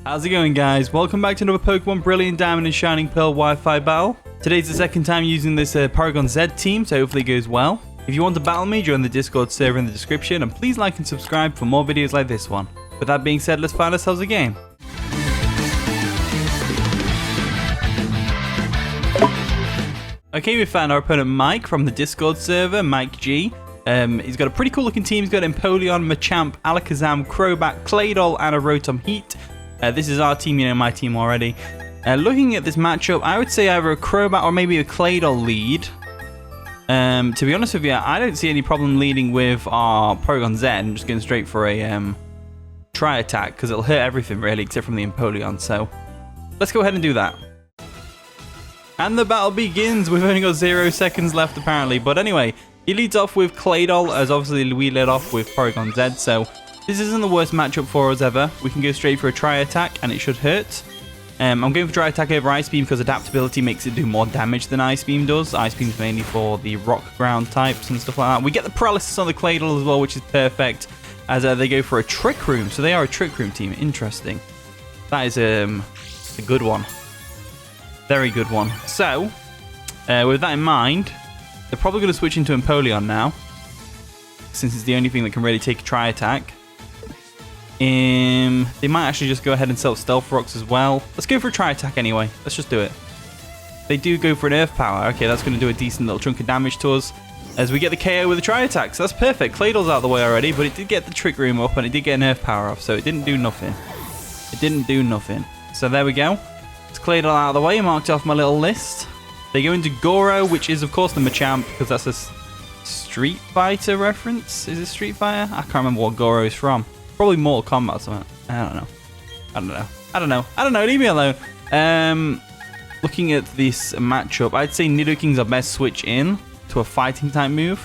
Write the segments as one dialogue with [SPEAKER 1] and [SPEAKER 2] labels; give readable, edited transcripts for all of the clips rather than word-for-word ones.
[SPEAKER 1] How's it going, guys? Welcome back to another Pokemon Brilliant Diamond and Shining Pearl Wi-Fi battle. Today's the second time using this Porygon-Z team, so hopefully it goes well. If you want to battle me, join the Discord server in the description, and please like and subscribe for more videos like this one. With that being said, let's find ourselves a game. Okay, we found our opponent Mike from the Discord server, Mike G. He's got a pretty cool looking team. He's got Empoleon, Machamp, Alakazam, Crobat, Claydol, and a Rotom Heat. This is our team, you know my team already. Looking at this matchup, I would say either a Crobat or maybe a Claydol lead. To be honest with you, I don't see any problem leading with our Porygon-Z and just going straight for a Tri-Attack, because it'll hurt everything really except from the Empoleon. So let's go ahead and do that. And the battle begins. We've only got 0 seconds left apparently. But anyway, he leads off with Claydol, as obviously we led off with Porygon-Z. So this isn't the worst matchup for us ever. We can go straight for a Tri-Attack and it should hurt. I'm going for Tri-Attack over Ice Beam because Adaptability makes it do more damage than Ice Beam does. Ice Beam's mainly for the Rock Ground types and stuff like that. We get the Paralysis on the Claydol as well, which is perfect, as they go for a Trick Room. So they are a Trick Room team. Interesting. That is a good one. Very good one. So, with that in mind, they're probably going to switch into Empoleon now, since it's the only thing that can really take a Tri-Attack. They might actually just go ahead and sell Stealth Rocks as well. Let's go for a Tri-Attack anyway. Let's just do it. They do go for an Earth Power. Okay, that's going to do a decent little chunk of damage to us, as we get the KO with a Tri-Attack. So that's perfect. Claydol's out of the way already, but it did get the Trick Room up and it did get an Earth Power off, so it didn't do nothing. It didn't do nothing. So there we go. It's Claydol out of the way, marked off my little list. They go into Goro, which is of course the Machamp, because that's a Street Fighter reference. Is it Street Fighter? I can't remember what Goro is from. Probably Mortal Kombat or something. I don't know. Leave me alone. Looking at this matchup, I'd say Nidoking's our best switch in to a fighting type move.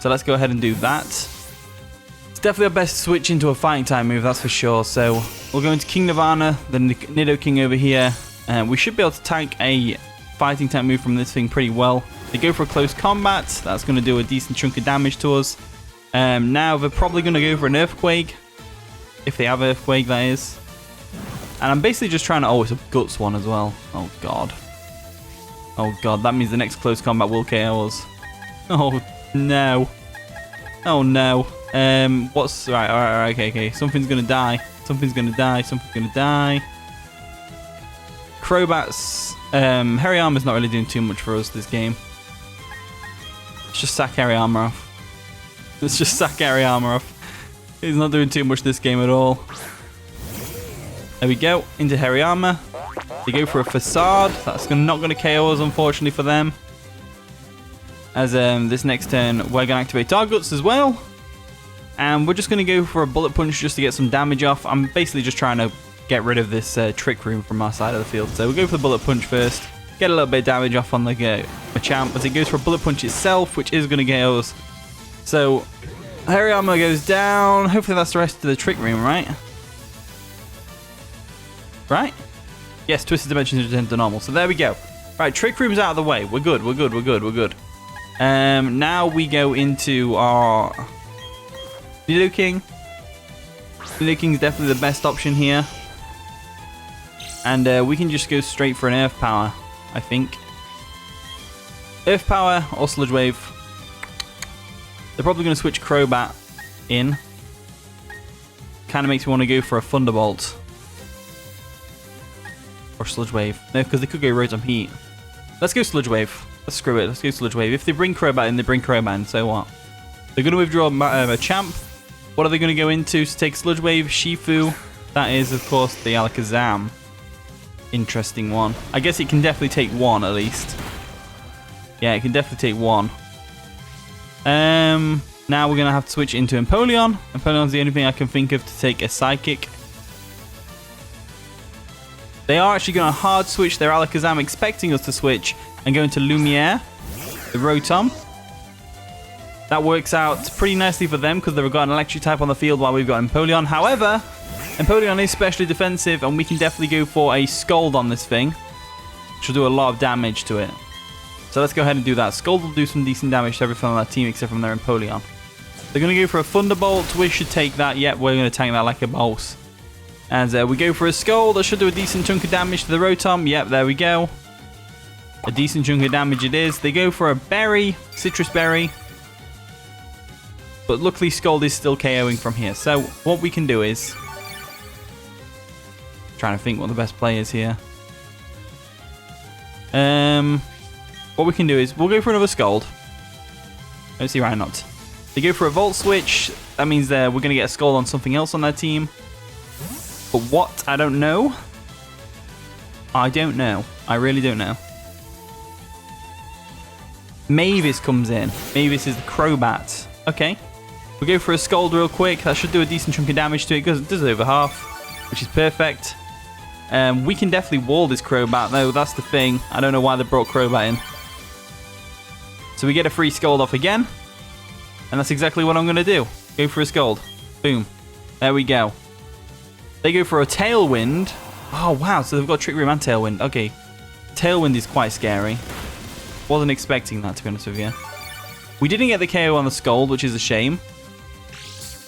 [SPEAKER 1] So let's go ahead and do that. It's definitely our best switch into a fighting type move, that's for sure. So we'll go into King Navanah, then Nidoking over here. We should be able to tank a fighting type move from this thing pretty well. They go for a close combat. That's going to do a decent chunk of damage to us. Now they're probably going to go for an Earthquake, if they have Earthquake, that is. And I'm basically just trying to... Oh, it's a Guts one as well. Oh, God. Oh, God. That means the next close combat will KO us. Oh, no. Oh, no. What's... Right, alright, okay. Something's going to die. Something's going to die. Crobat's... Hariyama's not really doing too much for us this game. Let's just sack Hariyama off. He's not doing too much this game at all. There we go. Into Hariyama. They go for a Facade. That's not going to KO us, unfortunately, for them. As this next turn, we're going to activate our Guts as well. And we're just going to go for a Bullet Punch just to get some damage off. I'm basically just trying to get rid of this Trick Room from our side of the field. So we'll go for the Bullet Punch first. Get a little bit of damage off on the Machamp as it goes for a Bullet Punch itself, which is going to KO us. So, Hariyama goes down. Hopefully that's the rest of the Trick Room, right? Right? Yes, Twisted Dimensions return to normal. So there we go. Right, Trick Room's out of the way. We're good. Now we go into our Nidoking. Nidoking's definitely the best option here. And we can just go straight for an Earth Power, I think. Earth Power or Sludge Wave. They're probably going to switch Crobat in. Kind of makes me want to go for a Thunderbolt. Or Sludge Wave. No, because they could go Rotom Heat. Let's go Sludge Wave. Let's screw it. Let's go Sludge Wave. If they bring Crobat in, they bring Crobat in. So what? They're going to withdraw a Champ. What are they going to go into to take Sludge Wave? Shifu. That is, of course, the Alakazam. Interesting one. I guess it can definitely take one, at least. Yeah, it can definitely take one. Now we're going to have to switch into Empoleon. Empoleon's the only thing I can think of to take a Psychic. They are actually going to hard switch their Alakazam, expecting us to switch and go into Lumiere, the Rotom. That works out pretty nicely for them because they've got an Electric type on the field while we've got Empoleon. However, Empoleon is specially defensive and we can definitely go for a Scald on this thing, which will do a lot of damage to it. So let's go ahead and do that. Scald will do some decent damage to everything on that team except from their Empoleon. They're going to go for a Thunderbolt. We should take that. Yep, we're going to tank that like a boss. As we go for a Skull. That should do a decent chunk of damage to the Rotom. Yep, there we go. A decent chunk of damage it is. They go for a Berry, Citrus Berry. But luckily Scald is still KOing from here. So what we can do is... trying to think what the best play is here. What we can do is we'll go for another Scald. Let's see why not. They go for a Volt Switch. That means we're going to get a Scald on something else on their team. But what? I don't know. I don't know. I really don't know. Mavis comes in. Mavis is the Crobat. Okay. We'll go for a Scald real quick. That should do a decent chunk of damage to it. It does over half, which is perfect. We can definitely wall this Crobat, though. That's the thing. I don't know why they brought Crobat in. So we get a free Scald off again. And that's exactly what I'm going to do. Go for a Scald. Boom. There we go. They go for a Tailwind. Oh, wow. So they've got Trick Room and Tailwind. Okay. Tailwind is quite scary. Wasn't expecting that, to be honest with you. We didn't get the KO on the Scald, which is a shame.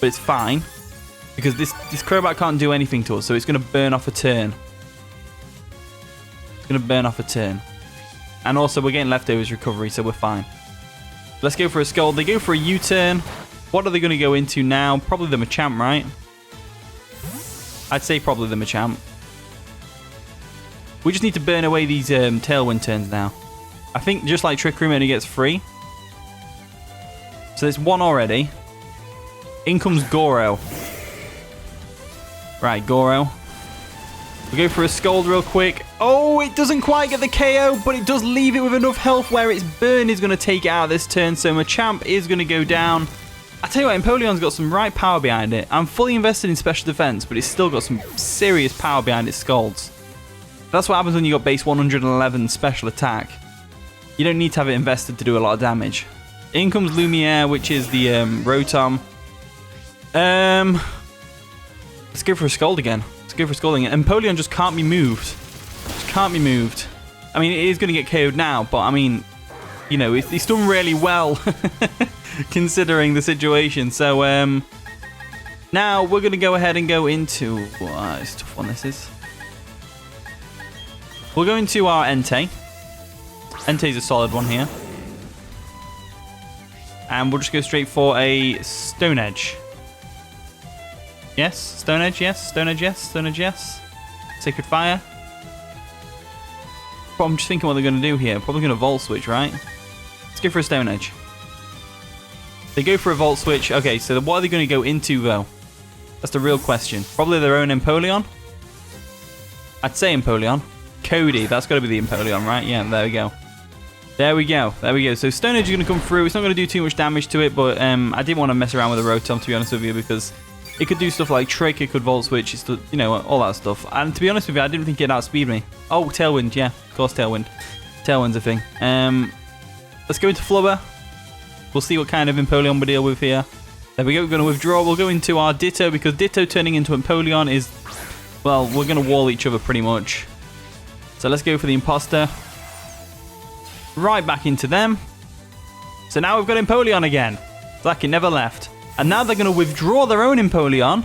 [SPEAKER 1] But it's fine. Because this Crobat can't do anything to us. So it's going to burn off a turn. It's going to burn off a turn. And also, we're getting leftovers recovery, so we're fine. Let's go for a Scald. They go for a U-turn. What are they going to go into now? Probably the Machamp, right? I'd say probably the Machamp. We just need to burn away these Tailwind turns now. I think just like Trick Room only gets 3. So there's 1 already. In comes Goro. Right, Goro. We go for a Scald real quick. Oh, it doesn't quite get the KO, but it does leave it with enough health where its burn is going to take it out this turn. So Machamp is going to go down. I tell you what, Empoleon's got some right power behind it. I'm fully invested in special defense, but it's still got some serious power behind its Scalds. That's what happens when you got base 111 special attack. You don't need to have it invested to do a lot of damage. In comes Lumiere, which is the Rotom. Let's go for a Scald again. Let's go for a Scald again. Empoleon just can't be moved. Just can't be moved. I mean, it is going to get KO'd now, but I mean, you know, it's done really well considering the situation. So, now we're going to go ahead and go into... it's a tough one, this is. We'll go into our Entei. Entei's a solid one here. And we'll just go straight for a Stone Edge. Yes, Stone Edge, yes, Stone Edge, yes, Stone Edge, yes. Sacred Fire. But I'm just thinking what they're going to do here. Probably going to Volt Switch, right? Let's go for a Stone Edge. They go for a Volt Switch. Okay, so what are they going to go into, though? That's the real question. Probably their own Empoleon. I'd say Empoleon. Cody, that's got to be the Empoleon, right? Yeah, there we go. There we go. There we go. So Stone Edge is going to come through. It's not going to do too much damage to it, but I didn't want to mess around with the Rotom, to be honest with you, because it could do stuff like Trick, it could Volt Switch, it's, you know, all that stuff. And to be honest with you, I didn't think it'd outspeed me. Oh, Tailwind, yeah. Of course, Tailwind. Tailwind's a thing. Let's go into Flubber. We'll see what kind of Empoleon we deal with here. There we go. We're going to withdraw. We'll go into our Ditto, because Ditto turning into Empoleon is... well, we're going to wall each other pretty much. So let's go for the Imposter. Right back into them. So now we've got Empoleon again. It's like it never left. And now they're going to withdraw their own Empoleon.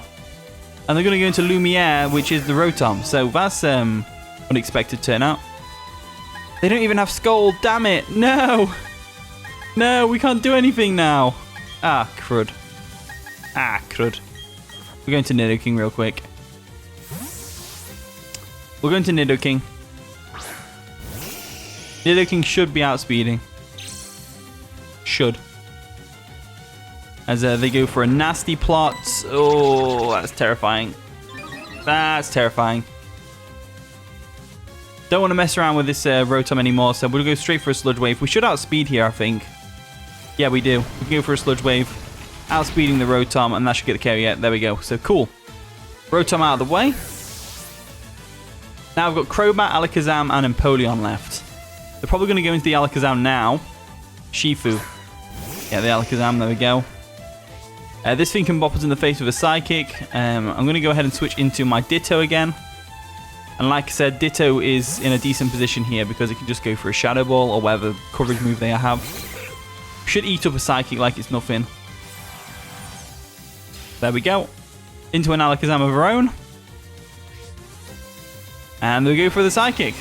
[SPEAKER 1] And they're going to go into Lumiere, which is the Rotom. So that's unexpected turnout. They don't even have Scald. Damn it. No. No, we can't do anything now. Ah, crud. Ah, crud. We're going to Nidoking real quick. We're going to Nidoking. Nidoking should be outspeeding. Should. As they go for a nasty plot. Oh, that's terrifying. That's terrifying. Don't want to mess around with this Rotom anymore, so we'll go straight for a Sludge Wave. We should outspeed here, I think. Yeah, we do. We can go for a Sludge Wave. Outspeeding the Rotom, and that should get the KO. Yeah, there we go. So, cool. Rotom out of the way. Now we've got Crobat, Alakazam, and Empoleon left. They're probably going to go into the Alakazam now. Shifu. Yeah, the Alakazam. There we go. This thing can bop us in the face with a Psychic. I'm going to go ahead and switch into my Ditto again. And like I said, Ditto is in a decent position here because it can just go for a Shadow Ball or whatever coverage move they have. Should eat up a Psychic like it's nothing. There we go. Into an Alakazam of our own. And we go for the Psychic.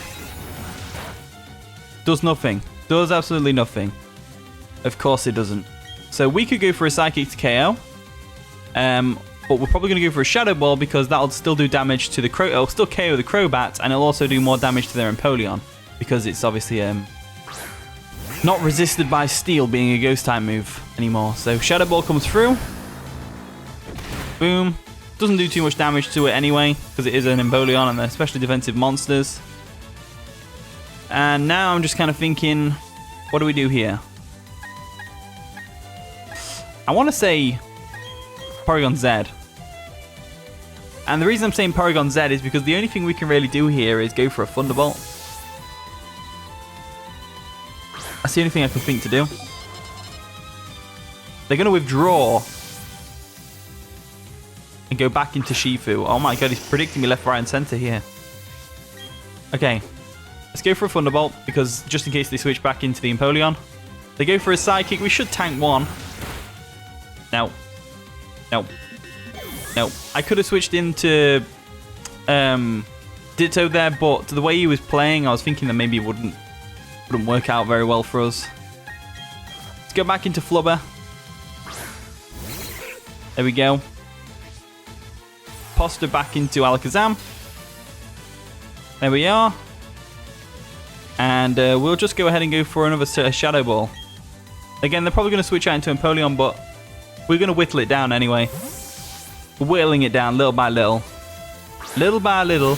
[SPEAKER 1] Does nothing. Does absolutely nothing. Of course it doesn't. So we could go for a Psychic to KO. But we're probably going to go for a Shadow Ball because that'll still do damage to the Crow. It'll still KO the Crobat, and it'll also do more damage to their Empoleon because it's obviously not resisted by Steel being a Ghost type move anymore. So Shadow Ball comes through. Boom. Doesn't do too much damage to it anyway because it is an Empoleon and they're especially defensive monsters. And now I'm just kind of thinking, what do we do here? I want to say Porygon-Z. And the reason I'm saying Porygon-Z is because the only thing we can really do here is go for a Thunderbolt. That's the only thing I can think to do. They're going to withdraw and go back into Shifu. Oh my god, he's predicting me left, right, and center here. Okay, let's go for a Thunderbolt because just in case they switch back into the Empoleon. They go for a Psychic. We should tank one. No. No. No. I could have switched into Ditto there, but the way he was playing, I was thinking that maybe it wouldn't work out very well for us. Let's go back into Flubber. There we go. Imposter back into Alakazam. There we are. And we'll just go ahead and go for another Shadow Ball. Again, they're probably going to switch out into Empoleon, but we're going to whittle it down anyway. We're whittling it down little by little. Little by little.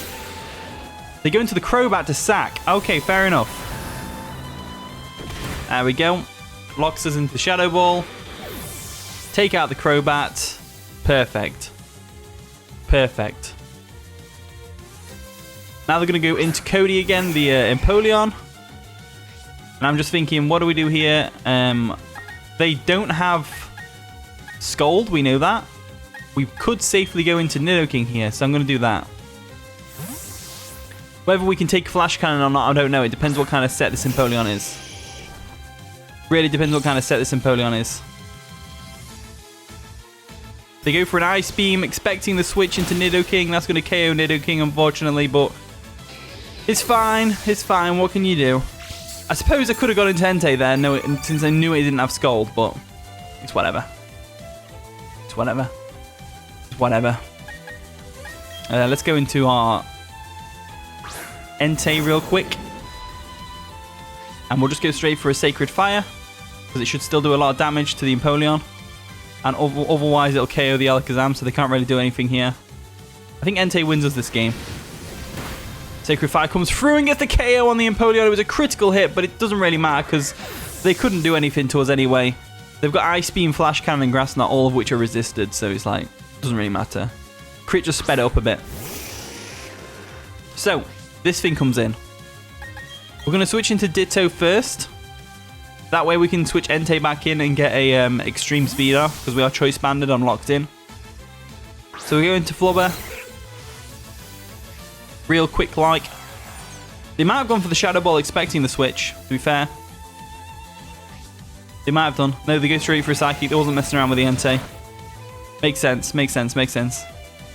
[SPEAKER 1] They go into the Crobat to sack. Okay, fair enough. There we go. Locks us into the Shadow Ball. Take out the Crobat. Perfect. Perfect. Now they're going to go into Cody again, the Empoleon. And I'm just thinking, what do we do here? They don't have Scold, we know that. We could safely go into Nidoking here, so I'm going to do that. Whether we can take Flash Cannon or not, I don't know. It depends what kind of set this Empoleon is. Really depends what kind of set this Empoleon is. They go for an Ice Beam, expecting the switch into Nidoking. That's going to KO Nidoking, unfortunately, but it's fine. It's fine. What can you do? I suppose I could have gone into Entei there, since I knew it didn't have Scold, but it's whatever. It's whatever. It's whatever. Let's go into our Entei real quick. And we'll just go straight for a Sacred Fire, because it should still do a lot of damage to the Empoleon. And otherwise it'll KO the Alakazam, so they can't really do anything here. I think Entei wins us this game. Sacred Fire comes through and gets the KO on the Empoleon. It was a critical hit, but it doesn't really matter because they couldn't do anything to us anyway. They've got Ice Beam, Flash Cannon, and Grass Knot, all of which are resisted, so it's like, doesn't really matter. Crit just sped it up a bit. So, this thing comes in. We're going to switch into Ditto first. That way we can switch Entei back in and get a extreme speed off, because we are choice banded on locked in. So we go into Flubber. Real quick like. They might have gone for the Shadow Ball expecting the switch, to be fair. They might have done. No, they go straight for a Psychic. They wasn't messing around with the Entei. Makes sense, makes sense, makes sense.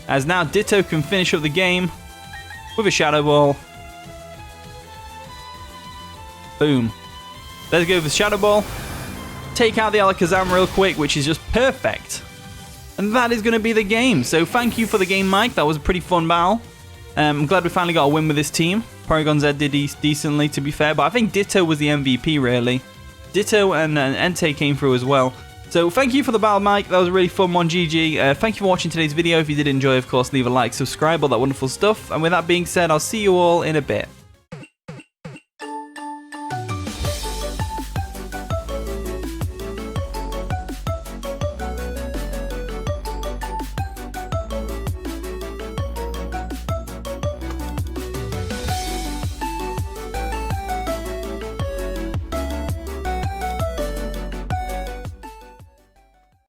[SPEAKER 1] As now Ditto can finish up the game with a Shadow Ball. Boom. Let's go for the Shadow Ball. Take out the Alakazam real quick, which is just perfect. And that is going to be the game. So thank you for the game, Mike. That was a pretty fun battle. I'm glad we finally got a win with this team. Porygon-Z did decently, to be fair, but I think Ditto was the MVP, really. Ditto and Entei came through as well. So thank you for the battle, Mike. That was a really fun one, GG. Thank you for watching today's video. If you did enjoy, of course, leave a like, subscribe, all that wonderful stuff. And with that being said, I'll see you all in a bit.